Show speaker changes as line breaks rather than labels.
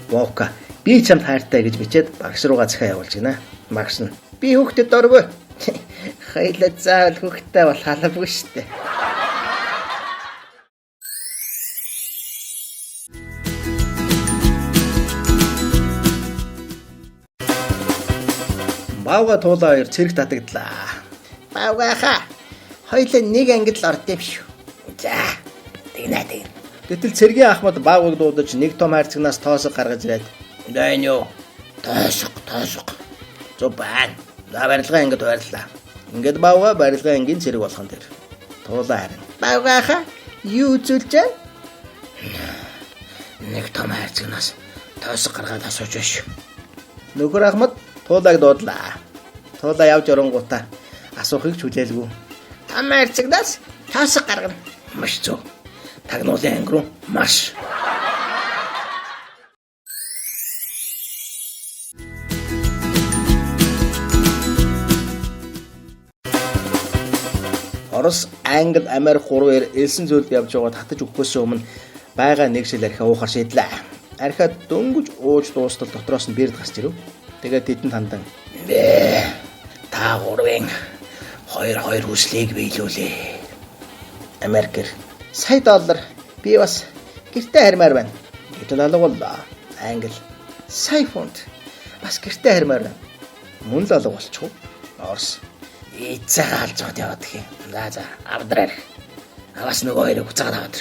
Вока би чамд хайртай гэж бичээд багш руугаа захиа явуулж гинэ. Багш нь би хүүхдэд дургүй. Хоёлаа заавал хүүхдтэй бол халавгүй штэ. Баага туулаа хоёр цэрэг татагдлаа. Баагаха. Хоёлаа нэг ангид л орд юм шүү. За. Тэгнэ. Гэтэл цэргийн ахмад баавыг дуудаж нэг том хайрцагнаас тоосог гаргаж ирээд "Дээн юу? Тоосог. Зөв байна. За барилгын ангид байрлаа." Ингээд баавга барилгын ангийн цэрэг болгон дээр. Туулаа харин. Баавгаха юу үзүүлж байна? Нэг том хайрцагнаас тоосог гаргаад асууж байна шүү. Нөхөр ахмад туулааг дуудлаа. Туулаа явж оронгуудаа асуухыг ч хүлээлгүй. Том хайрцагнаас тоосог гаргана. Маш зөв. Тагнуулын анги руу марш. Орос, Англи, Америк гурваар элсэн зүйлд явж байгаад татаж өгөхөөс өмнө байгаа нэг шил архиа уухаар шийдлээ. Архиа дөнгөж ууж дуустал дотроос нь бэрд гарч ирэв. Тэгээд тэдэнд хандан та гурвын хоёр хүслийг биелүүлээ. Америкэр $100 би бас гэртээ хармаар байна. Гэтэл алга боллоо. Англи $100 бас гэртээ хармаар байна. Мөн л алга болчихов. Орос эцэг алж яваад яваад гэх юм. За авдраа. Аваас нөгөө хоёрыг буцаад аваад.